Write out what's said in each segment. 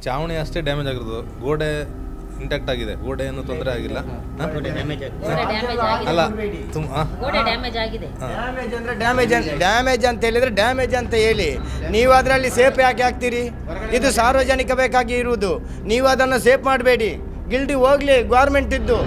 ಚಾವಣಿ ಅಷ್ಟೇ ಡ್ಯಾಮೇಜ್ ಆಗಿರೋದು. ಗೋಡೆ ಇಂಟ್ಯಾಕ್ಟ್ ಆಗಿದೆ, ಗೋಡೆ ಏನು ತೊಂದರೆ ಆಗಿಲ್ಲ. ಅಲ್ಲ ಗೋಡೆ ಡ್ಯಾಮೇಜ್ ಆಗಿದೆ. ಡ್ಯಾಮೇಜ್ ಅಂದರೆ ಡ್ಯಾಮೇಜ್ ಅಂತ ಹೇಳಿದರೆ ಡ್ಯಾಮೇಜ್ ಅಂತ ಹೇಳಿ ನೀವು ಅದರಲ್ಲಿ ಸೇಫ್ ಯಾಕೆ ಹಾಕ್ತೀರಿ? ಇದು ಸಾರ್ವಜನಿಕ ಬೇಕಾಗಿ ಇರುವುದು. ನೀವು ಅದನ್ನು ಸೇಫ್ ಮಾಡಬೇಡಿ. ಗಿಲ್ಡಿ ಹೋಗಲಿ ಗೌರ್ಮೆಂಟ್ ಇದ್ದು.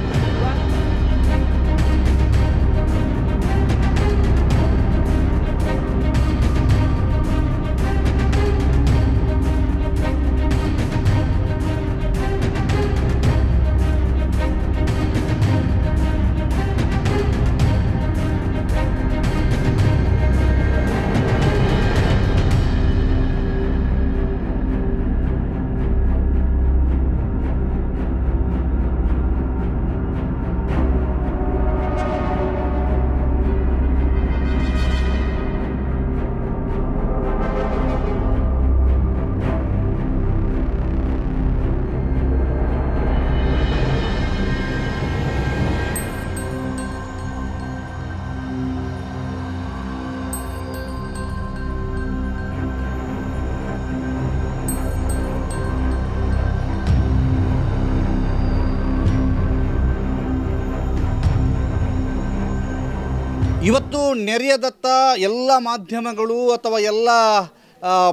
ಇವತ್ತು ನೆರೆಯದತ್ತ ಎಲ್ಲ ಮಾಧ್ಯಮಗಳು ಅಥವಾ ಎಲ್ಲ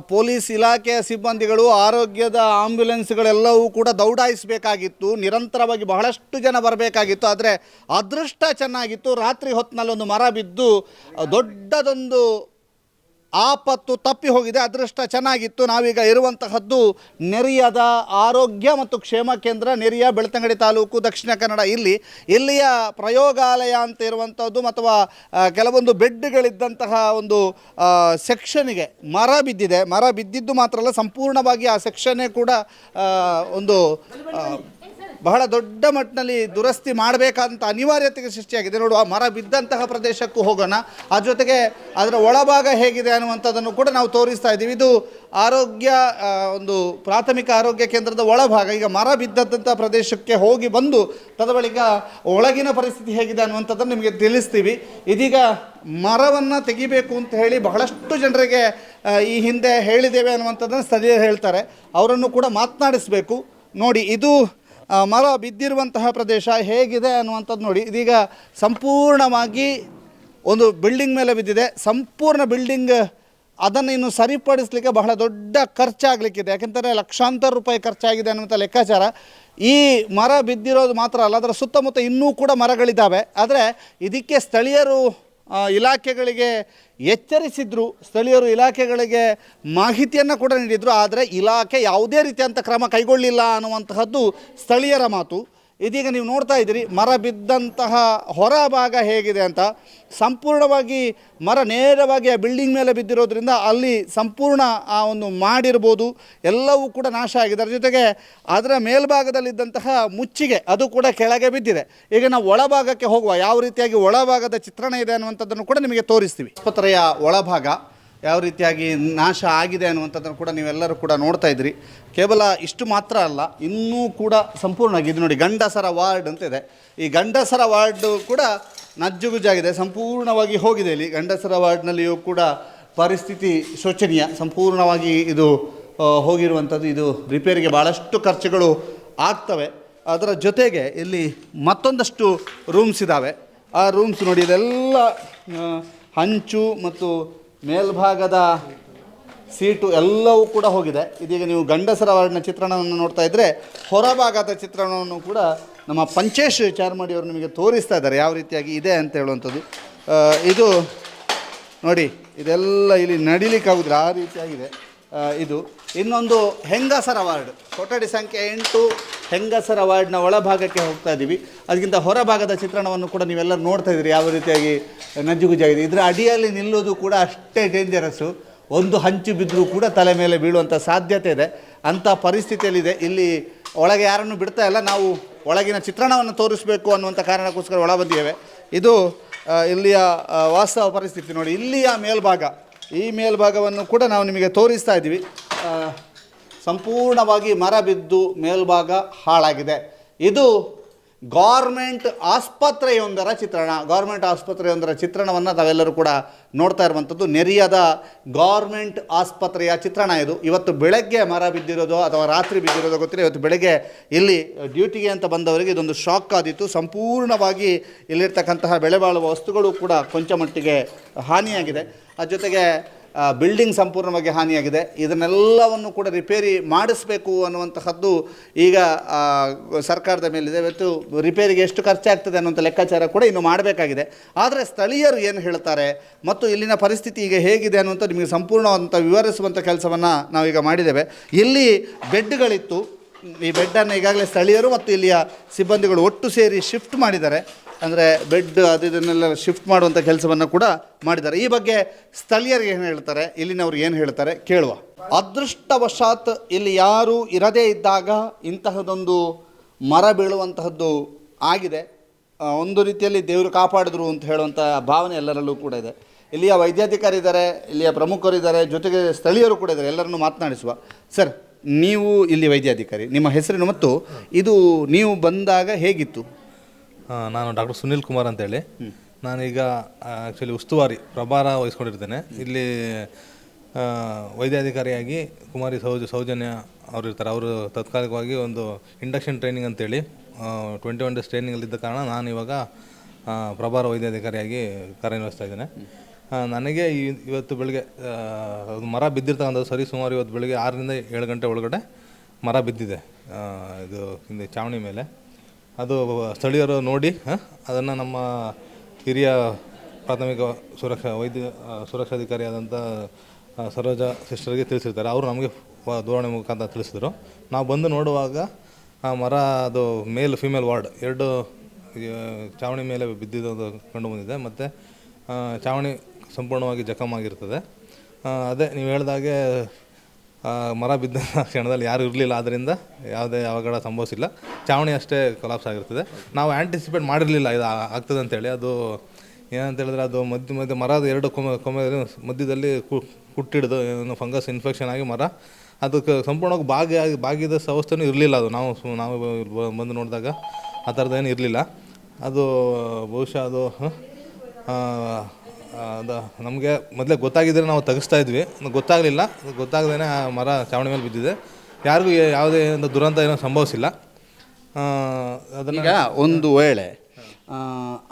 ಪೊಲೀಸ್ ಇಲಾಖೆಯ ಸಿಬ್ಬಂದಿಗಳು, ಆರೋಗ್ಯದ ಆಂಬ್ಯುಲೆನ್ಸ್ಗಳೆಲ್ಲವೂ ಕೂಡ ದೌಡಾಯಿಸಬೇಕಾಗಿತ್ತು. ನಿರಂತರವಾಗಿ ಬಹಳಷ್ಟು ಜನ ಬರಬೇಕಾಗಿತ್ತು. ಆದರೆ ಅದೃಷ್ಟ ಚೆನ್ನಾಗಿತ್ತು. ರಾತ್ರಿ ಹೊತ್ತಿನಲ್ಲಿ ಒಂದು ಮರ ಬಿದ್ದು ದೊಡ್ಡದೊಂದು ಆಪತ್ತು ತಪ್ಪಿ ಹೋಗಿದೆ. ಅದೃಷ್ಟ ಚೆನ್ನಾಗಿತ್ತು. ನಾವೀಗ ಇರುವಂತಹದ್ದು ನೆರಿಯದ ಆರೋಗ್ಯ ಮತ್ತು ಕ್ಷೇಮ ಕೇಂದ್ರ, ನೆರಿಯ, ಬೆಳ್ತಂಗಡಿ ತಾಲೂಕು, ದಕ್ಷಿಣ ಕನ್ನಡ. ಇಲ್ಲಿಯ ಪ್ರಯೋಗಾಲಯ ಅಂತ ಇರುವಂಥದ್ದು ಅಥವಾ ಕೆಲವೊಂದು ಬೆಡ್ಗಳಿದ್ದಂತಹ ಒಂದು ಸೆಕ್ಷನ್ಗೆ ಮರ ಬಿದ್ದಿದೆ. ಮರ ಬಿದ್ದಿದ್ದು ಮಾತ್ರ ಅಲ್ಲ, ಸಂಪೂರ್ಣವಾಗಿ ಆ ಸೆಕ್ಷನ್ನೇ ಕೂಡ ಒಂದು ಬಹಳ ದೊಡ್ಡ ಮಟ್ಟಿನಲ್ಲಿ ದುರಸ್ತಿ ಮಾಡಬೇಕಾದಂಥ ಅನಿವಾರ್ಯತೆಗೆ ಸೃಷ್ಟಿಯಾಗಿದೆ. ನೋಡುವ, ಮರ ಬಿದ್ದಂತಹ ಪ್ರದೇಶಕ್ಕೂ ಹೋಗೋಣ. ಆ ಜೊತೆಗೆ ಅದರ ಒಳಭಾಗ ಹೇಗಿದೆ ಅನ್ನುವಂಥದ್ದನ್ನು ಕೂಡ ನಾವು ತೋರಿಸ್ತಾ ಇದ್ದೀವಿ. ಇದು ಆರೋಗ್ಯ ಒಂದು ಪ್ರಾಥಮಿಕ ಆರೋಗ್ಯ ಕೇಂದ್ರದ ಒಳಭಾಗ. ಈಗ ಮರ ಬಿದ್ದಂಥ ಪ್ರದೇಶಕ್ಕೆ ಹೋಗಿ ಬಂದು ತದಬಳಿಕ ಒಳಗಿನ ಪರಿಸ್ಥಿತಿ ಹೇಗಿದೆ ಅನ್ನುವಂಥದ್ದನ್ನು ನಿಮಗೆ ತಿಳಿಸ್ತೀವಿ. ಇದೀಗ ಮರವನ್ನು ತೆಗಿಬೇಕು ಅಂತ ಹೇಳಿ ಬಹಳಷ್ಟು ಜನರಿಗೆ ಈ ಹಿಂದೆ ಹೇಳಿದ್ದೇವೆ ಅನ್ನುವಂಥದ್ದನ್ನು ಸ್ಥಳೀಯರು ಹೇಳ್ತಾರೆ. ಅವರನ್ನು ಕೂಡ ಮಾತನಾಡಿಸಬೇಕು. ನೋಡಿ, ಇದು ಮರ ಬಿದ್ದಿರುವಂತಹ ಪ್ರದೇಶ ಹೇಗಿದೆ ಅನ್ನುವಂಥದ್ದು ನೋಡಿ. ಇದೀಗ ಸಂಪೂರ್ಣವಾಗಿ ಒಂದು ಬಿಲ್ಡಿಂಗ್ ಮೇಲೆ ಬಿದ್ದಿದೆ. ಸಂಪೂರ್ಣ ಬಿಲ್ಡಿಂಗ್ ಅದನ್ನು ಇನ್ನು ಸರಿಪಡಿಸಲಿಕ್ಕೆ ಬಹಳ ದೊಡ್ಡ ಖರ್ಚಾಗಲಿಕ್ಕಿದೆ. ಯಾಕೆಂದರೆ ಲಕ್ಷಾಂತರ ರೂಪಾಯಿ ಖರ್ಚಾಗಿದೆ ಅನ್ನುವಂಥ ಲೆಕ್ಕಾಚಾರ. ಈ ಮರ ಬಿದ್ದಿರೋದು ಮಾತ್ರ ಅಲ್ಲ, ಅದರ ಸುತ್ತಮುತ್ತ ಇನ್ನೂ ಕೂಡ ಮರಗಳಿದ್ದಾವೆ. ಆದರೆ ಇದಕ್ಕೆ ಸ್ಥಳೀಯರು ಇಲಾಖೆಗಳಿಗೆ ಎಚ್ಚರಿಸಿದ್ರು, ಸ್ಥಳೀಯರು ಇಲಾಖೆಗಳಿಗೆ ಮಾಹಿತಿಯನ್ನು ಕೂಡ ನೀಡಿದರು. ಆದರೆ ಇಲಾಖೆ ಯಾವುದೇ ರೀತಿಯಂಥ ಕ್ರಮ ಕೈಗೊಳ್ಳಿಲ್ಲ ಅನ್ನುವಂತಹದ್ದು ಸ್ಥಳೀಯರ ಮಾತು. ಇದೀಗ ನೀವು ನೋಡ್ತಾ ಇದ್ದೀರಿ ಮರ ಬಿದ್ದಂತಹ ಹೊರಭಾಗ ಹೇಗಿದೆ ಅಂತ. ಸಂಪೂರ್ಣವಾಗಿ ಮರ ನೇರವಾಗಿ ಆ ಬಿಲ್ಡಿಂಗ್ ಮೇಲೆ ಬಿದ್ದಿರೋದ್ರಿಂದ ಅಲ್ಲಿ ಸಂಪೂರ್ಣ ಆ ಒಂದು ಮಾಡಿರ್ಬೋದು ಎಲ್ಲವೂ ಕೂಡ ನಾಶ ಆಗಿದೆ. ಅದರ ಜೊತೆಗೆ ಅದರ ಮೇಲ್ಭಾಗದಲ್ಲಿದ್ದಂತಹ ಮುಚ್ಚಿಗೆ ಅದು ಕೂಡ ಕೆಳಗೆ ಬಿದ್ದಿದೆ. ಈಗ ನಾವು ಒಳಭಾಗಕ್ಕೆ ಹೋಗುವ, ಯಾವ ರೀತಿಯಾಗಿ ಒಳಭಾಗದ ಚಿತ್ರಣ ಇದೆ ಅನ್ನುವಂಥದ್ದನ್ನು ಕೂಡ ನಿಮಗೆ ತೋರಿಸ್ತೀವಿ. ಆಸ್ಪತ್ರೆಯ ಒಳಭಾಗ ಯಾವ ರೀತಿಯಾಗಿ ನಾಶ ಆಗಿದೆ ಅನ್ನುವಂಥದ್ದನ್ನು ಕೂಡ ನೀವೆಲ್ಲರೂ ಕೂಡ ನೋಡ್ತಾ ಇದ್ರಿ. ಕೇವಲ ಇಷ್ಟು ಮಾತ್ರ ಅಲ್ಲ, ಇನ್ನೂ ಕೂಡ ಸಂಪೂರ್ಣವಾಗಿ ಇದು ನೋಡಿ, ಗಂಡಸರ ವಾರ್ಡ್ ಅಂತಿದೆ. ಈ ಗಂಡಸರ ವಾರ್ಡು ಕೂಡ ನಜ್ಜುಗುಜ್ಜಾಗಿದೆ, ಸಂಪೂರ್ಣವಾಗಿ ಹೋಗಿದೆ. ಇಲ್ಲಿ ಗಂಡಸರ ವಾರ್ಡ್ನಲ್ಲಿಯೂ ಕೂಡ ಪರಿಸ್ಥಿತಿ ಶೋಚನೀಯ. ಸಂಪೂರ್ಣವಾಗಿ ಇದು ಹೋಗಿರುವಂಥದ್ದು. ಇದು ರಿಪೇರಿಗೆ ಭಾಳಷ್ಟು ಖರ್ಚುಗಳು ಆಗ್ತವೆ. ಅದರ ಜೊತೆಗೆ ಇಲ್ಲಿ ಮತ್ತೊಂದಷ್ಟು ರೂಮ್ಸ್ ಇದ್ದಾವೆ. ಆ ರೂಮ್ಸ್ ನೋಡಿ, ಇದೆಲ್ಲ ಹಂಚು ಮತ್ತು ಮೇಲ್ಭಾಗದ ಸೀಟು ಎಲ್ಲವೂ ಕೂಡ ಹೋಗಿದೆ. ಇದೀಗ ನೀವು ಗಂಡಸರ ವಾರ್ಡ್ನ ಚಿತ್ರಣವನ್ನು ನೋಡ್ತಾ ಇದ್ದರೆ, ಹೊರಭಾಗದ ಚಿತ್ರಣವನ್ನು ಕೂಡ ನಮ್ಮ ಪಂಚೇಶ್ ಚಾರ್ಮಾಡಿಯವರು ನಿಮಗೆ ತೋರಿಸ್ತಾ ಇದ್ದಾರೆ ಯಾವ ರೀತಿಯಾಗಿ ಇದೆ ಅಂತ ಹೇಳುವಂಥದ್ದು. ಇದು ನೋಡಿ, ಇದೆಲ್ಲ ಇಲ್ಲಿ ನಡಿಲಿಕ್ಕಾಗೋದಿಲ್ಲ, ಆ ರೀತಿಯಾಗಿದೆ. ಇದು ಇನ್ನೊಂದು ಹೆಂಗಸರ ವಾರ್ಡ್, ಕೊಠಡಿ ಸಂಖ್ಯೆ 8 ಹೆಂಗಸರ ವಾರ್ಡ್ನ ಒಳಭಾಗಕ್ಕೆ ಹೋಗ್ತಾ ಇದ್ದೀವಿ. ಅದಕ್ಕಿಂತ ಹೊರಭಾಗದ ಚಿತ್ರಣವನ್ನು ಕೂಡ ನೀವೆಲ್ಲರೂ ನೋಡ್ತಾ ಇದ್ದೀರಿ ಯಾವ ರೀತಿಯಾಗಿ ನಜ್ಜುಗುಜ್ಜಾಗಿದೆ. ಇದರ ಅಡಿಯಲ್ಲಿ ನಿಲ್ಲೋದು ಕೂಡ ಅಷ್ಟೇ ಡೇಂಜರಸ್ಸು. ಒಂದು ಹಂಚು ಬಿದ್ದರೂ ಕೂಡ ತಲೆ ಮೇಲೆ ಬೀಳುವಂಥ ಸಾಧ್ಯತೆ ಇದೆ. ಅಂಥ ಪರಿಸ್ಥಿತಿಯಲ್ಲಿದೆ. ಇಲ್ಲಿ ಒಳಗೆ ಯಾರನ್ನು ಬಿಡ್ತಾ ಇಲ್ಲ. ನಾವು ಒಳಗಿನ ಚಿತ್ರಣವನ್ನು ತೋರಿಸಬೇಕು ಅನ್ನುವಂಥ ಕಾರಣಕ್ಕೋಸ್ಕರ ಒಳ ಬಂದಿದ್ದೇವೆ. ಇದು ಇಲ್ಲಿಯ ವಾಸ್ತವ ಪರಿಸ್ಥಿತಿ ನೋಡಿ. ಇಲ್ಲಿಯ ಮೇಲ್ಭಾಗ, ಈ ಮೇಲ್ಭಾಗವನ್ನು ಕೂಡ ನಾವು ನಿಮಗೆ ತೋರಿಸ್ತಾ ಇದ್ದೀವಿ. ಸಂಪೂರ್ಣವಾಗಿ ಮರ ಬಿದ್ದು ಮೇಲ್ಭಾಗ ಹಾಳಾಗಿದೆ. ಇದು ಗೌರ್ಮೆಂಟ್ ಆಸ್ಪತ್ರೆಯೊಂದರ ಚಿತ್ರಣವನ್ನು ತಾವೆಲ್ಲರೂ ಕೂಡ ನೋಡ್ತಾ ಇರುವಂಥದ್ದು. ನೆರಿಯದ ಗೌರ್ಮೆಂಟ್ ಆಸ್ಪತ್ರೆಯ ಚಿತ್ರಣ ಇದು. ಇವತ್ತು ಬೆಳಗ್ಗೆ ಮರ ಬಿದ್ದಿರೋದು ಅಥವಾ ರಾತ್ರಿ ಬಿದ್ದಿರೋದು ಗೊತ್ತಿಲ್ಲ. ಇವತ್ತು ಬೆಳಗ್ಗೆ ಇಲ್ಲಿ ಡ್ಯೂಟಿಗೆ ಅಂತ ಬಂದವರಿಗೆ ಇದೊಂದು ಶಾಕ್ ಆದಿತ್ತು. ಸಂಪೂರ್ಣವಾಗಿ ಇಲ್ಲಿರ್ತಕ್ಕಂತಹ ಬೆಲೆ ಬಾಳುವ ವಸ್ತುಗಳು ಕೂಡ ಕೊಂಚ ಮಟ್ಟಿಗೆ ಹಾನಿಯಾಗಿದೆ. ಅದ್ರ ಜೊತೆಗೆ ಬಿಲ್ಡಿಂಗ್ ಸಂಪೂರ್ಣವಾಗಿ ಹಾನಿಯಾಗಿದೆ. ಇದನ್ನೆಲ್ಲವನ್ನು ಕೂಡ ರಿಪೇರಿ ಮಾಡಿಸಬೇಕು ಅನ್ನುವಂತಹದ್ದು ಈಗ ಸರ್ಕಾರದ ಮೇಲಿದೆ. ಇವತ್ತು ರಿಪೇರಿಗೆ ಎಷ್ಟು ಖರ್ಚಾಗ್ತದೆ ಅನ್ನುವಂಥ ಲೆಕ್ಕಾಚಾರ ಕೂಡ ಇನ್ನು ಮಾಡಬೇಕಾಗಿದೆ. ಆದರೆ ಸ್ಥಳೀಯರು ಏನು ಹೇಳ್ತಾರೆ ಮತ್ತು ಇಲ್ಲಿನ ಪರಿಸ್ಥಿತಿ ಈಗ ಹೇಗಿದೆ ಅನ್ನುವಂಥ ನಿಮಗೆ ಸಂಪೂರ್ಣವಂತ ವಿವರಿಸುವಂಥ ಕೆಲಸವನ್ನು ನಾವೀಗ ಮಾಡಿದ್ದೇವೆ. ಇಲ್ಲಿ ಬೆಡ್ಗಳಿತ್ತು. ಈ ಬೆಡ್ಡನ್ನು ಈಗಾಗಲೇ ಸ್ಥಳೀಯರು ಮತ್ತು ಇಲ್ಲಿಯ ಸಿಬ್ಬಂದಿಗಳು ಒಟ್ಟು ಸೇರಿ ಶಿಫ್ಟ್ ಮಾಡಿದ್ದಾರೆ. ಅಂದರೆ ಬೆಡ್ ಇದನ್ನೆಲ್ಲ ಶಿಫ್ಟ್ ಮಾಡುವಂಥ ಕೆಲಸವನ್ನು ಕೂಡ ಮಾಡಿದ್ದಾರೆ. ಈ ಬಗ್ಗೆ ಸ್ಥಳೀಯರು ಏನು ಹೇಳ್ತಾರೆ, ಇಲ್ಲಿನವ್ರು ಏನು ಹೇಳ್ತಾರೆ ಕೇಳುವ. ಅದೃಷ್ಟವಶಾತ್ ಇಲ್ಲಿ ಯಾರೂ ಇರದೇ ಇದ್ದಾಗ ಇಂತಹದೊಂದು ಮರ ಬೀಳುವಂತಹದ್ದು ಆಗಿದೆ. ಒಂದು ರೀತಿಯಲ್ಲಿ ದೇವರು ಕಾಪಾಡಿದ್ರು ಅಂತ ಹೇಳುವಂಥ ಭಾವನೆ ಎಲ್ಲರಲ್ಲೂ ಕೂಡ ಇದೆ. ಇಲ್ಲಿಯ ವೈದ್ಯಾಧಿಕಾರಿ ಇದ್ದಾರೆ, ಇಲ್ಲಿಯ ಪ್ರಮುಖರಿದ್ದಾರೆ, ಜೊತೆಗೆ ಸ್ಥಳೀಯರು ಕೂಡ ಇದ್ದಾರೆ. ಎಲ್ಲರನ್ನೂ ಮಾತನಾಡಿಸುವ. ಸರ್, ನೀವು ಇಲ್ಲಿ ವೈದ್ಯಾಧಿಕಾರಿ, ನಿಮ್ಮ ಹೆಸರೇನು ಮತ್ತು ಇದು ನೀವು ಬಂದಾಗ ಹೇಗಿತ್ತು? ನಾನು ಡಾಕ್ಟರ್ ಸುನಿಲ್ ಕುಮಾರ್ ಅಂತೇಳಿ. ನಾನೀಗ ಆ್ಯಕ್ಚುಲಿ ಉಸ್ತುವಾರಿ ಪ್ರಭಾರ ವಹಿಸ್ಕೊಂಡಿರ್ತೇನೆ. ಇಲ್ಲಿ ವೈದ್ಯಾಧಿಕಾರಿಯಾಗಿ ಕುಮಾರಿ ಸೌಜನ್ಯ ಅವರು ಇರ್ತಾರೆ. ಅವರು ತಾತ್ಕಾಲಿಕವಾಗಿ ಒಂದು ಇಂಡಕ್ಷನ್ ಟ್ರೈನಿಂಗ್ ಅಂತೇಳಿ 21 ಡೇಸ್ ಟ್ರೈನಿಂಗಲ್ಲಿದ್ದ ಕಾರಣ ನಾನು ಇವಾಗ ಪ್ರಭಾರ ವೈದ್ಯಾಧಿಕಾರಿಯಾಗಿ ಕಾರ್ಯನಿರ್ವಹಿಸ್ತಾ ಇದ್ದೇನೆ. ನನಗೆ ಇವತ್ತು ಬೆಳಗ್ಗೆ ಮರ ಬಿದ್ದಿರ್ತಕ್ಕಂಥದ್ದು ಸರಿ ಸುಮಾರು ಇವತ್ತು ಬೆಳಗ್ಗೆ 6ರಿಂದ 7 ಗಂಟೆ ಒಳಗಡೆ ಮರ ಬಿದ್ದಿದೆ. ಇದು ಹಿಂದೆ ಚಾವಣಿ ಮೇಲೆ ಅದು ಸ್ಥಳೀಯರು ನೋಡಿ ಅದನ್ನು ನಮ್ಮ ಹಿರಿಯ ಪ್ರಾಥಮಿಕ ಸುರಕ್ಷಾಧಿಕಾರಿಯಾದಂಥ ಸರೋಜಾ ಸಿಸ್ಟರ್ಗೆ ತಿಳಿಸಿರ್ತಾರೆ. ಅವರು ನಮಗೆ ದೂರವಾಣಿ ಮುಖಾಂತರ ತಿಳಿಸಿದರು. ನಾವು ಬಂದು ನೋಡುವಾಗ ಆ ಮರ ಅದು ಫಿಮೇಲ್ ವಾರ್ಡ್ 2 ಚಾವಣಿ ಮೇಲೆ ಬಿದ್ದಿದ್ದು ಕಂಡು ಬಂದಿದೆ. ಮತ್ತು ಚಾವಣಿ ಸಂಪೂರ್ಣವಾಗಿ ಜಖಮಾಗಿರ್ತದೆ. ಅದೇ ನೀವು ಹೇಳಿದಾಗೆ ಮರ ಬಿದ್ದ ಕ್ಷಣದಲ್ಲಿ ಯಾರೂ ಇರಲಿಲ್ಲ. ಆದ್ದರಿಂದ ಯಾವುದೇ ಅವಘಡ ಸಂಭವಿಸಿಲ್ಲ. ಚಾವಣಿ ಅಷ್ಟೇ ಕೊಲಾಪ್ಸ್ ಆಗಿರ್ತದೆ. ನಾವು ಆ್ಯಂಟಿಸಿಪೇಟ್ ಮಾಡಿರಲಿಲ್ಲ ಇದು ಆಗ್ತದೆ ಅಂತೇಳಿ. ಅದು ಏನಂತ ಹೇಳಿದ್ರೆ ಅದು ಮಧ್ಯ ಮರದ 2 ಕೊಮ್ಮೆ ಮಧ್ಯದಲ್ಲಿ ಕುಟ್ಟಿಡ್ದು ಏನು ಫಂಗಸ್ ಇನ್ಫೆಕ್ಷನ್ ಆಗಿ ಮರ ಅದಕ್ಕೆ ಸಂಪೂರ್ಣವಾಗಿ ಬಾಗಿದ ಅವಸ್ಥೆನೂ ಇರಲಿಲ್ಲ. ಅದು ನಾವು ಬಂದು ನೋಡಿದಾಗ ಆ ಥರದ್ದೇನು ಇರಲಿಲ್ಲ. ಅದು ಬಹುಶಃ ಅದು ನಮಗೆ ಮೊದಲೇ ಗೊತ್ತಾಗಿದ್ದರೆ ನಾವು ತೆಗೆಸ್ತಾ ಇದ್ವಿ. ಗೊತ್ತಾಗಲಿಲ್ಲ. ಗೊತ್ತಾಗದೇ ಆ ಮರ ಚಾವಣಿ ಮೇಲೆ ಬಿದ್ದಿದೆ. ಯಾರಿಗೂ ಯಾವುದೇ ಒಂದು ದುರಂತ ಏನೋ ಸಂಭವಿಸಿಲ್ಲ. ಅದನ್ನೀಗ ಒಂದು ವೇಳೆ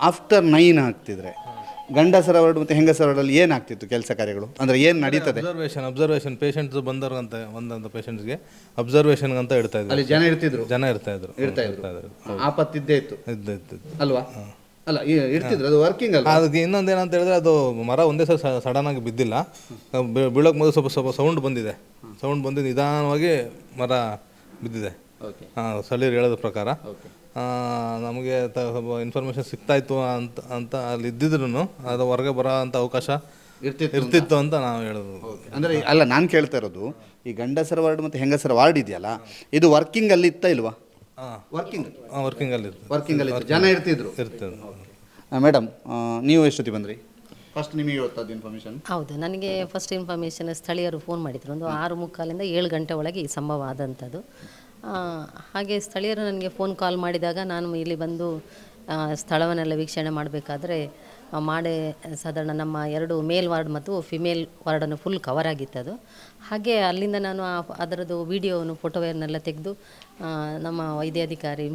ಆಫ್ಟರ್ 9 ಆಗ್ತಿದ್ರೆ ಗಂಡಸರ ವಾರ್ಡ್ ಮತ್ತು ಹೆಂಗಸರ ವಾರ್ಡಲ್ಲಿ ಏನಾಗ್ತಿತ್ತು ಕೆಲಸ ಕಾರ್ಯಗಳು? ಅಂದರೆ ಏನು ನಡೀತದೆ? ಅಬ್ಸರ್ವೇಷನ್ ಪೇಷಂಟ್ಸ್ ಬಂದವ್ರಂತೆ ಒಂದಂಥ ಪೇಷಂಟ್ಸ್ಗೆ ಅಬ್ಸರ್ವೇಷನ್ಗೆ ಅಂತ ಇಡ್ತಾ ಇದ್ರು. ಅಲ್ಲಿ ಜನ ಇರ್ತಾ ಇದ್ರು. ಆಪತ್ತಿದ್ದೇ ಇತ್ತು ಇದ್ದು ಅಲ್ವಾ? ಅಲ್ಲ, ಇರ್ತಿದ್ರು. ಅದು ವರ್ಕಿಂಗ್ ಅಲ್ಲ. ಅದಕ್ಕೆ ಇನ್ನೊಂದು ಏನಂತ ಹೇಳಿದ್ರೆ ಅದು ಮರ ಒಂದೇ ಸಡನ್ ಆಗಿ ಬಿದ್ದಿಲ್ಲ. ಬೀಳೋಕೆ ಮೊದಲು ಸ್ವಲ್ಪ ಸೌಂಡ್ ಬಂದಿದೆ. ಸೌಂಡ್ ಬಂದು ನಿಧಾನವಾಗಿ ಮರ ಬಿದ್ದಿದೆ. ಸ್ಥಳೀಯರು ಹೇಳೋದ್ರ ಪ್ರಕಾರ ನಮಗೆ ಇನ್ಫಾರ್ಮೇಷನ್ ಸಿಗ್ತಾಯಿತ್ತು ಅಂತ ಅಲ್ಲಿ ಇದ್ದಿದ್ರು ಅದು ಹೊರಗೆ ಬರೋ ಅಂಥ ಅವಕಾಶ ಇರ್ತಿತ್ತು ಅಂತ ನಾವು ಹೇಳೋದು. ಅಂದರೆ ಅಲ್ಲ, ನಾನು ಕೇಳ್ತಾ ಇರೋದು ಈ ಗಂಡಸರ ವಾರ್ಡ್ ಮತ್ತು ಹೆಂಗಸರ ವಾರ್ಡ್ ಇದೆಯಲ್ಲ, ಇದು ವರ್ಕಿಂಗಲ್ಲಿ ಇತ್ತಾ ಇಲ್ವಾ? ವರ್ಕಿಂಗಲ್ಲಿ ಜನ ಇರ್ತಿದ್ರು. ಮೇಡಮ್, ನೀವು ಎಷ್ಟೊತ್ತಿ ಬಂದ್ರಿ? ಫಸ್ಟ್ ನಿಮಗೆ ಗೊತ್ತಾದ ಇನ್ಫಾರ್ಮೇಷನ್? ಹೌದು, ನನಗೆ ಫಸ್ಟ್ ಇನ್ಫಾರ್ಮೇಷನ್ ಸ್ಥಳೀಯರು ಫೋನ್ ಮಾಡಿದ್ರು. ಒಂದು 6:45ರಿಂದ 7 ಗಂಟೆ ಒಳಗೆ ಈ ಸಂಭವ ಆದಂಥದ್ದು. ಹಾಗೆ ಸ್ಥಳೀಯರು ನನಗೆ ಫೋನ್ ಕಾಲ್ ಮಾಡಿದಾಗ ನಾನು ಇಲ್ಲಿ ಬಂದು ಸ್ಥಳವನ್ನೆಲ್ಲ ವೀಕ್ಷಣೆ ಮಾಡಬೇಕಾದ್ರೆ ಮಾಡೇ ಸಾಧಾರಣ ನಮ್ಮ 2 ಮೇಲ್ ವಾರ್ಡ್ ಮತ್ತು ಫಿಮೇಲ್ ವಾರ್ಡನ್ನು ಫುಲ್ ಕವರ್ ಆಗಿತ್ತದು. ಹಾಗೆ ಅಲ್ಲಿಂದ ನಾನು ಅದರದ್ದು ವಿಡಿಯೋವನ್ನು ಫೋಟೋವನ್ನೆಲ್ಲ ತೆಗೆದು ನಮ್ಮ ವೈದ್ಯಾಧಿಕಾರಿ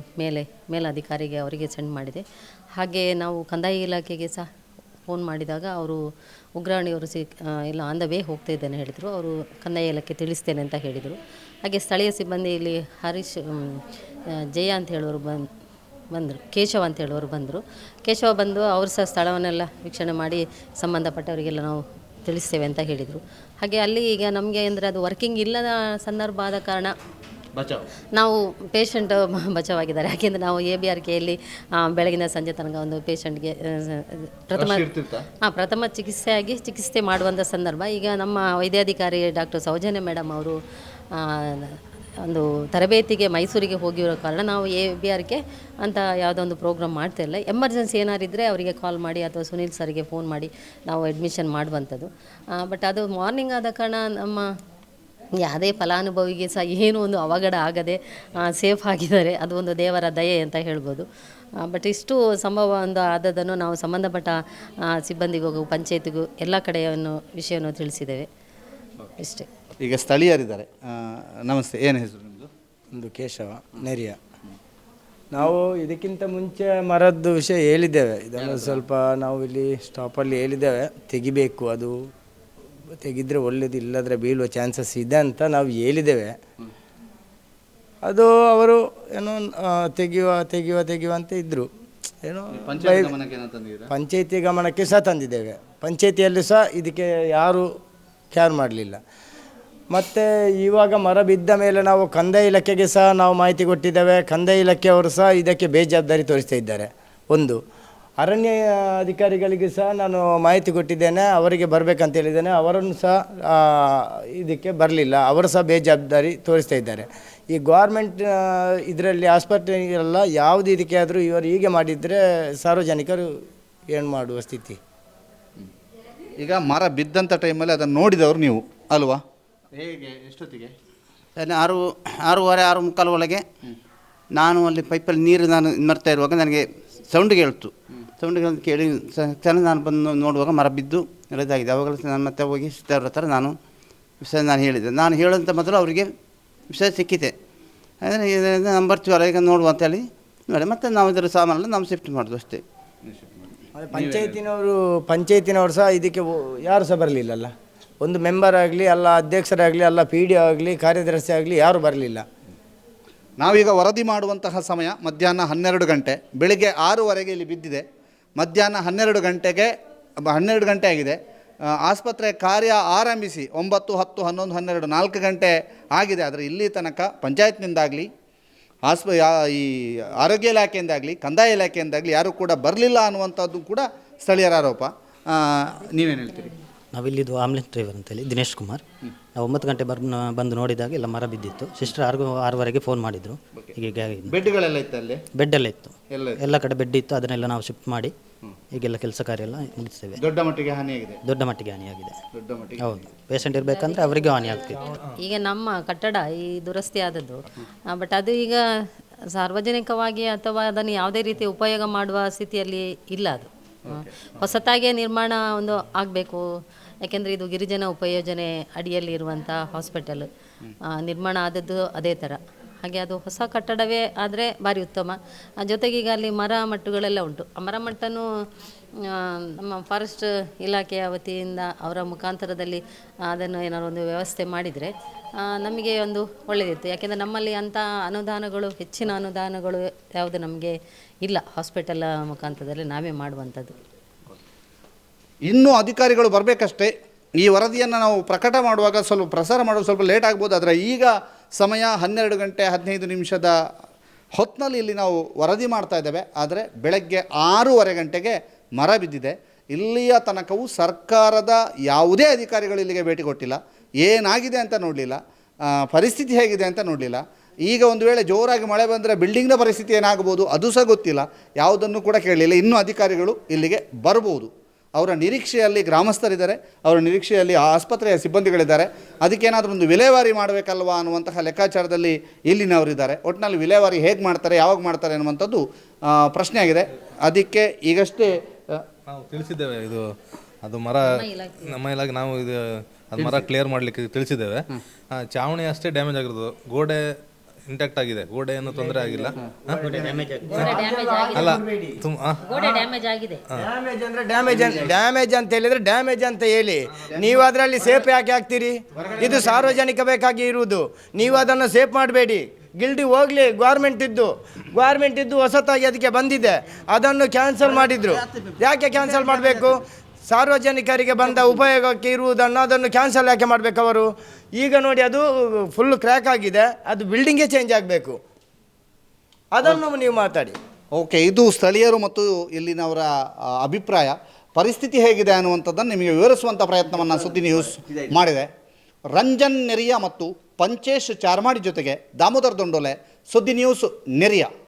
ಮೇಲಧಿಕಾರಿಗೆ ಅವರಿಗೆ ಸೆಂಡ್ ಮಾಡಿದೆ. ಹಾಗೆ ನಾವು ಕಂದಾಯ ಇಲಾಖೆಗೆ ಸಹ ಫೋನ್ ಮಾಡಿದಾಗ ಅವರು ಉಗ್ರಾಣಿಯವರು ಇಲ್ಲ ಆನ್ ದ ವೇ ಹೋಗ್ತಾ ಇದ್ದೇನೆ ಹೇಳಿದರು. ಅವರು ಕಂದಾಯ ಇಲಾಖೆ ತಿಳಿಸ್ತೇನೆ ಅಂತ ಹೇಳಿದರು. ಹಾಗೆ ಸ್ಥಳೀಯ ಸಿಬ್ಬಂದಿ ಇಲ್ಲಿ ಹರೀಶ್ ಜಯ ಅಂತ ಹೇಳೋರು ಬಂದರು, ಕೇಶವ ಅಂತ ಹೇಳೋರು ಬಂದರು. ಕೇಶವ ಬಂದು ಅವರು ಸಹ ಸ್ಥಳವನ್ನೆಲ್ಲ ವೀಕ್ಷಣೆ ಮಾಡಿ ಸಂಬಂಧಪಟ್ಟವರಿಗೆಲ್ಲ ನಾವು ತಿಳಿಸ್ತೇವೆ ಅಂತ ಹೇಳಿದರು. ಹಾಗೆ ಅಲ್ಲಿ ಈಗ ನಮಗೆ ಅಂದರೆ ಅದು ವರ್ಕಿಂಗ್ ಇಲ್ಲದ ಸಂದರ್ಭ ಆದ ಕಾರಣ ನಾವು ಪೇಷಂಟ್ ಬಚಾವಾಗಿದ್ದಾರೆ. ಯಾಕೆಂದರೆ ನಾವು ABRKಯಲ್ಲಿ ಬೆಳಗಿನ ಸಂಜೆ ತನಕ ಒಂದು ಪೇಷಂಟ್ಗೆ ಪ್ರಥಮ ಚಿಕಿತ್ಸೆ ಮಾಡುವಂಥ ಸಂದರ್ಭ. ಈಗ ನಮ್ಮ ವೈದ್ಯಾಧಿಕಾರಿ ಡಾಕ್ಟರ್ ಸೌಜನ್ಯ ಮೇಡಮ್ ಅವರು ಒಂದು ತರಬೇತಿಗೆ ಮೈಸೂರಿಗೆ ಹೋಗಿರೋ ಕಾರಣ ನಾವು ABRK ಅಂತ ಯಾವುದೋ ಒಂದು ಪ್ರೋಗ್ರಾಮ್ ಮಾಡ್ತಾ ಇಲ್ಲ. ಎಮರ್ಜೆನ್ಸಿ ಏನಾರಿದ್ದರೆ ಅವರಿಗೆ ಕಾಲ್ ಮಾಡಿ ಅಥವಾ ಸುನೀಲ್ ಸರಿಗೆ ಫೋನ್ ಮಾಡಿ ನಾವು ಅಡ್ಮಿಷನ್ ಮಾಡುವಂಥದ್ದು. ಬಟ್ ಅದು ಮಾರ್ನಿಂಗ್ ಆದ ಕಾರಣ ನಮ್ಮ ಯಾವುದೇ ಫಲಾನುಭವಿಗೆ ಸಹ ಏನೂ ಒಂದು ಅವಘಡ ಆಗದೆ ಸೇಫ್ ಆಗಿದ್ದಾರೆ. ಅದು ಒಂದು ದೇವರ ದಯೆ ಅಂತ ಹೇಳ್ಬೋದು. ಬಟ್ ಇಷ್ಟು ಸಂಭವ ಒಂದು ಆದದನ್ನು ನಾವು ಸಂಬಂಧಪಟ್ಟ ಸಿಬ್ಬಂದಿಗೂ ಪಂಚಾಯತಿಗೂ ಎಲ್ಲ ಕಡೆಯನ್ನು ವಿಷಯವನ್ನು ತಿಳಿಸಿದ್ದೇವೆ. ಇಷ್ಟೇ. ಈಗ ಸ್ಥಳೀಯರಿದ್ದಾರೆ. ನಮಸ್ತೆ, ಏನು ಹೆಸರು ನಿಮ್ಮದು? ಒಂದು ಕೇಶವ ನೆರಿಯ. ನಾವು ಇದಕ್ಕಿಂತ ಮುಂಚೆ ಮರದ್ದು ವಿಷಯ ಹೇಳಿದ್ದೇವೆ. ಇದನ್ನು ಸ್ವಲ್ಪ ನಾವು ಇಲ್ಲಿ ಸ್ಟಾಪಲ್ಲಿ ಹೇಳಿದ್ದೇವೆ, ತೆಗಿಬೇಕು, ಅದು ತೆಗೆದರೆ ಒಳ್ಳೆಯದು, ಇಲ್ಲದ್ರೆ ಬೀಳುವ ಚಾನ್ಸಸ್ ಇದೆ ಅಂತ ನಾವು ಹೇಳಿದ್ದೇವೆ. ಅದು ಅವರು ಏನೋ ತೆಗೆಯುವ ಅಂತ ಇದ್ದರು. ಏನೋ ಪಂಚಾಯತಿ ಗಮನಕ್ಕೆ ಸಹ ತಂದಿದ್ದೇವೆ. ಪಂಚಾಯತಿಯಲ್ಲಿ ಸಹ ಇದಕ್ಕೆ ಯಾರು ಕೇರ್ ಮಾಡಲಿಲ್ಲ. ಮತ್ತು ಇವಾಗ ಮರ ಬಿದ್ದ ಮೇಲೆ ನಾವು ಕಂದಾಯ ಇಲಾಖೆಗೆ ಸಹ ನಾವು ಮಾಹಿತಿ ಕೊಟ್ಟಿದ್ದೇವೆ. ಕಂದಾಯ ಇಲಾಖೆಯವರು ಸಹ ಇದಕ್ಕೆ ಬೇಜವಾಬ್ದಾರಿ ತೋರಿಸ್ತಾ ಇದ್ದಾರೆ. ಒಂದು ಅರಣ್ಯ ಅಧಿಕಾರಿಗಳಿಗೆ ಸಹ ನಾನು ಮಾಹಿತಿ ಕೊಟ್ಟಿದ್ದೇನೆ, ಅವರಿಗೆ ಬರಬೇಕಂತ ಹೇಳಿದ್ದೇನೆ. ಅವರನ್ನು ಸಹ ಇದಕ್ಕೆ ಬರಲಿಲ್ಲ, ಅವರು ಸಹ ಬೇಜವಾಬ್ದಾರಿ ತೋರಿಸ್ತಾ ಇದ್ದಾರೆ. ಈ ಗೌರ್ಮೆಂಟ್ ಇದರಲ್ಲಿ ಆಸ್ಪತ್ರೆಗೆಲ್ಲ ಯಾವುದು ಇದಕ್ಕೆ ಆದರೂ ಇವರು ಹೀಗೆ ಮಾಡಿದರೆ ಸಾರ್ವಜನಿಕರು ಏನು ಮಾಡುವ ಸ್ಥಿತಿ? ಈಗ ಮರ ಬಿದ್ದಂಥ ಟೈಮಲ್ಲಿ ಅದನ್ನು ನೋಡಿದವರು ನೀವು ಅಲ್ವಾ? ಹೇಗೆ, ಎಷ್ಟೊತ್ತಿಗೆ? 6:30 ಒಳಗೆ ನಾನು ಅಲ್ಲಿ ಪೈಪಲ್ಲಿ ನೀರು ನಾನು ಮರ್ತಾ ಇರುವಾಗ ನನಗೆ ಸೌಂಡ್ ಕೇಳ್ತು. ಕೇಳಿ ನಾನು ಬಂದು ನೋಡುವಾಗ ಮರ ಬಿದ್ದು ಇದಾಗಿದೆ. ಅವಾಗಲೂ ನಾನು ಮತ್ತೆ ಹೋಗಿ ಸಿದ್ದವ್ರ ಹತ್ರ ನಾನು ವಿಷಯ ಹೇಳಿದೆ. ನಾನು ಹೇಳೋಂಥ ಮೊದಲು ಅವರಿಗೆ ವಿಷಯ ಸಿಕ್ಕಿದೆ. ಅಂದರೆ ನಮ್ಮ ಬರ್ತೀವಿ ಹೊರಗೆ ನೋಡುವ ಅಂತೇಳಿ ನೋಡಿ ಮತ್ತೆ ನಾವು ಇದರ ಸಾಮಾನೆಲ್ಲ ನಾವು ಶಿಫ್ಟ್ ಮಾಡೋದು ಅಷ್ಟೇ. ಪಂಚಾಯತಿನವರು ಸಹ ಇದಕ್ಕೆ ಯಾರು ಸಹ ಬರಲಿಲ್ಲಲ್ಲ. ಒಂದು ಮೆಂಬರ್ ಆಗಲಿ, ಅಲ್ಲ ಅಧ್ಯಕ್ಷರಾಗಲಿ, ಅಲ್ಲ PDO ಆಗಲಿ, ಕಾರ್ಯದರ್ಶಿ ಆಗಲಿ, ಯಾರೂ ಬರಲಿಲ್ಲ. ನಾವೀಗ ವರದಿ ಮಾಡುವಂತಹ ಸಮಯ ಮಧ್ಯಾಹ್ನ 12 ಗಂಟೆ. ಬೆಳಿಗ್ಗೆ 6:00 ಇಲ್ಲಿ ಬಿದ್ದಿದೆ. ಮಧ್ಯಾಹ್ನ 12 ಗಂಟೆ ಆಗಿದೆ. ಆಸ್ಪತ್ರೆ ಕಾರ್ಯ ಆರಂಭಿಸಿ 9, 10, 11, 12, 4 ಗಂಟೆ ಆಗಿದೆ. ಆದರೆ ಇಲ್ಲಿ ತನಕ ಪಂಚಾಯತ್ನಿಂದಾಗಲಿ ಈ ಆರೋಗ್ಯ ಇಲಾಖೆಯಿಂದಾಗಲಿ ಕಂದಾಯ ಇಲಾಖೆಯಿಂದಾಗಲಿ ಯಾರೂ ಕೂಡ ಬರಲಿಲ್ಲ ಅನ್ನುವಂಥದ್ದು ಕೂಡ ಸ್ಥಳೀಯರ ಆರೋಪ. ನೀವೇನು ಹೇಳ್ತೀರಿ? ನಾವಿಲ್ಲಿದ್ದು ಆಂಬುಲೆನ್ಸ್ ಡ್ರೈವರ್ ಅಂತೇಳಿ ದಿನೇಶ್ ಕುಮಾರ್. ನಾವು 9 ಗಂಟೆ ಬಂದು ನೋಡಿದಾಗ ಎಲ್ಲ ಮರ ಬಿದ್ದಿತ್ತು. ಸಿಸ್ಟರ್ 6:30 ಫೋನ್ ಮಾಡಿದರು. ಹೀಗೆ ಬೆಡ್ಗಳೆಲ್ಲ ಇತ್ತು ಅಲ್ಲಿ? ಬೆಡ್ಡೆಲ್ಲ ಇತ್ತು, ಎಲ್ಲ ಕಡೆ ಬೆಡ್ ಇತ್ತು. ಅದನ್ನೆಲ್ಲ ನಾವು ಶಿಫ್ಟ್ ಮಾಡಿ ಈಗೆಲ್ಲ ಕೆಲಸ ಕಾರ್ಯ ಎಲ್ಲ ಮುಗಿಸ್ತೇವೆ. ದೊಡ್ಡ ಮಟ್ಟಿಗೆ ಹಾನಿಯಾಗಿದೆ? ದೊಡ್ಡ ಮಟ್ಟಿಗೆ ಹಾನಿಯಾಗಿದೆ. ಹೌದು, ಪೇಷಂಟ್ ಇರಬೇಕಂದ್ರೆ ಅವರಿಗೂ ಹಾನಿ ಆಗ್ತಿತ್ತು. ಈಗ ನಮ್ಮ ಕಟ್ಟಡ ಈ ದುರಸ್ತಿ ಆದದ್ದು, ಬಟ್ ಅದು ಈಗ ಸಾರ್ವಜನಿಕವಾಗಿ ಅಥವಾ ಅದನ್ನು ಯಾವುದೇ ರೀತಿ ಉಪಯೋಗ ಮಾಡುವ ಸ್ಥಿತಿಯಲ್ಲಿ ಇಲ್ಲ. ಅದು ಹೊಸತಾಗಿಯೇ ನಿರ್ಮಾಣ ಒಂದು ಆಗಬೇಕು. ಯಾಕೆಂದರೆ ಇದು ಗಿರಿಜನ ಉಪಯೋಜನೆ ಅಡಿಯಲ್ಲಿ ಇರುವಂಥ ಹಾಸ್ಪಿಟಲ್ ನಿರ್ಮಾಣ ಆದದ್ದು ಅದೇ ಥರ. ಹಾಗೆ ಅದು ಹೊಸ ಕಟ್ಟಡವೇ ಆದರೆ ಭಾರಿ ಉತ್ತಮ. ಜೊತೆಗೆ ಈಗ ಅಲ್ಲಿ ಮರ ಮಟ್ಟುಗಳೆಲ್ಲ ಉಂಟು. ಆ ಮರ ಮಟ್ಟನ್ನು ನಮ್ಮ ಫಾರೆಸ್ಟ್ ಇಲಾಖೆಯ ವತಿಯಿಂದ ಅವರ ಮುಖಾಂತರದಲ್ಲಿ ಅದನ್ನು ಏನಾದ್ರು ಒಂದು ವ್ಯವಸ್ಥೆ ಮಾಡಿದರೆ ನಮಗೆ ಒಂದು ಒಳ್ಳೆಯದಿತ್ತು. ಯಾಕೆಂದರೆ ನಮ್ಮಲ್ಲಿ ಅಂಥ ಅನುದಾನಗಳು, ಹೆಚ್ಚಿನ ಅನುದಾನಗಳು ಯಾವುದು ನಮಗೆ ಇಲ್ಲ. ಹಾಸ್ಪಿಟಲ್ ಮುಖಾಂತರದಲ್ಲಿ ನಾವೇ ಮಾಡುವಂಥದ್ದು. ಇನ್ನೂ ಅಧಿಕಾರಿಗಳು ಬರಬೇಕಷ್ಟೇ. ಈ ವರದಿಯನ್ನು ನಾವು ಪ್ರಕಟ ಮಾಡುವಾಗ ಪ್ರಸಾರ ಮಾಡೋದು ಸ್ವಲ್ಪ ಲೇಟ್ ಆಗ್ಬೋದು. ಆದರೆ ಈಗ ಸಮಯ 12 ಗಂಟೆ 15 ನಿಮಿಷದ ಹೊತ್ತಿನಲ್ಲಿ ಇಲ್ಲಿ ನಾವು ವರದಿ ಮಾಡ್ತಾ ಇದ್ದೇವೆ. ಆದರೆ ಬೆಳಗ್ಗೆ 6:30 ಗಂಟೆಗೆ ಮರ ಬಿದ್ದಿದೆ. ಇಲ್ಲಿಯ ತನಕವೂ ಸರ್ಕಾರದ ಯಾವುದೇ ಅಧಿಕಾರಿಗಳು ಇಲ್ಲಿಗೆ ಭೇಟಿ ಕೊಟ್ಟಿಲ್ಲ. ಏನಾಗಿದೆ ಅಂತ ನೋಡಲಿಲ್ಲ, ಪರಿಸ್ಥಿತಿ ಹೇಗಿದೆ ಅಂತ ನೋಡಲಿಲ್ಲ. ಈಗ ಒಂದು ವೇಳೆ ಜೋರಾಗಿ ಮಳೆ ಬಂದರೆ ಬಿಲ್ಡಿಂಗ್ನ ಪರಿಸ್ಥಿತಿ ಏನಾಗ್ಬೋದು ಅದು ಸಹ ಗೊತ್ತಿಲ್ಲ. ಯಾವುದನ್ನು ಕೂಡ ಕೇಳಲಿಲ್ಲ. ಇನ್ನೂ ಅಧಿಕಾರಿಗಳು ಇಲ್ಲಿಗೆ ಬರ್ಬೋದು. ಅವರ ನಿರೀಕ್ಷೆಯಲ್ಲಿ ಗ್ರಾಮಸ್ಥರಿದ್ದಾರೆ, ಅವರ ನಿರೀಕ್ಷೆಯಲ್ಲಿ ಆಸ್ಪತ್ರೆಯ ಸಿಬ್ಬಂದಿಗಳಿದ್ದಾರೆ. ಅದಕ್ಕೇನಾದರೂ ಒಂದು ವಿಲೇವಾರಿ ಮಾಡಬೇಕಲ್ವಾ ಅನ್ನುವಂತಹ ಲೆಕ್ಕಾಚಾರದಲ್ಲಿ ಇಲ್ಲಿನವರಿದ್ದಾರೆ. ಒಟ್ಟಿನಲ್ಲಿ ವಿಲೇವಾರಿ ಹೇಗೆ ಮಾಡ್ತಾರೆ, ಯಾವಾಗ ಮಾಡ್ತಾರೆ ಅನ್ನುವಂಥದ್ದು ಪ್ರಶ್ನೆ ಆಗಿದೆ. ಅದಕ್ಕೆ ಈಗಷ್ಟೇ ನಾವು ತಿಳಿಸಿದ್ದೇವೆ. ಅದು ಮರ ನಮ್ಮ ಇಲಾಖೆ ನಾವು ಅದು ಮರ ಕ್ಲಿಯರ್ ಮಾಡಲಿಕ್ಕೆ ತಿಳಿಸಿದ್ದೇವೆ. ಚಾವಣಿ ಅಷ್ಟೇ ಡ್ಯಾಮೇಜ್ ಆಗಿರೋದು, ಗೋಡೆ ಇಂಟ್ಯಾಕ್ಟ್ ಆಗಿದೆ, ಗೋಡೆ ಏನು ತೊಂದರೆ ಆಗಿಲ್ಲ. ಅಲ್ಲ ಡ್ಯಾಮೇಜ್ ಆಗಿದೆ. ಡ್ಯಾಮೇಜ್ ಅಂತ ಹೇಳಿದ್ರೆ ಡ್ಯಾಮೇಜ್ ಅಂತ ಹೇಳಿ, ನೀವು ಅದರಲ್ಲಿ ಸೇಫ್ ಯಾಕೆ ಹಾಕ್ತೀರಿ? ಇದು ಸಾರ್ವಜನಿಕ ಬೇಕಾಗಿ ಇರುವುದು. ನೀವು ಅದನ್ನು ಸೇಫ್ ಮಾಡಬೇಡಿ. ಗಿಲ್ಡಿ ಹೋಗಲಿ, ಗೋರ್ಮೆಂಟ್ ಇದ್ದು ಹೊಸತಾಗಿ ಅದಕ್ಕೆ ಬಂದಿದೆ, ಅದನ್ನು ಕ್ಯಾನ್ಸಲ್ ಮಾಡಿದರು. ಯಾಕೆ ಕ್ಯಾನ್ಸಲ್ ಮಾಡಬೇಕು? ಸಾರ್ವಜನಿಕರಿಗೆ ಬಂದ ಉಪಯೋಗಕ್ಕೆ ಇರುವುದನ್ನು ಅದನ್ನು ಕ್ಯಾನ್ಸಲ್ ಯಾಕೆ ಮಾಡಬೇಕು ಅವರು? ಈಗ ನೋಡಿ, ಅದು ಫುಲ್ ಕ್ರ್ಯಾಕ್ ಆಗಿದೆ, ಅದು ಬಿಲ್ಡಿಂಗೇ ಚೇಂಜ್ ಆಗಬೇಕು. ಅದನ್ನು ನೀವು ಮಾತಾಡಿ. ಓಕೆ, ಇದು ಸ್ಥಳೀಯರು ಮತ್ತು ಇಲ್ಲಿನವರ ಅಭಿಪ್ರಾಯ. ಪರಿಸ್ಥಿತಿ ಹೇಗಿದೆ ಅನ್ನುವಂಥದ್ದನ್ನು ನಿಮಗೆ ವಿವರಿಸುವಂಥ ಪ್ರಯತ್ನವನ್ನು ಸುದ್ದಿ ನ್ಯೂಸ್ ಮಾಡಿದೆ. ರಂಜನ್ ನೆರಿಯ ಮತ್ತು ಪಂಚೇಶ್ ಚಾರ್ಮಾಡಿ ಜೊತೆಗೆ ದಾಮೋದರ್ ದೊಂಡೋಲೆ, ಸುದ್ದಿ ನ್ಯೂಸ್ ನೆರಿಯ.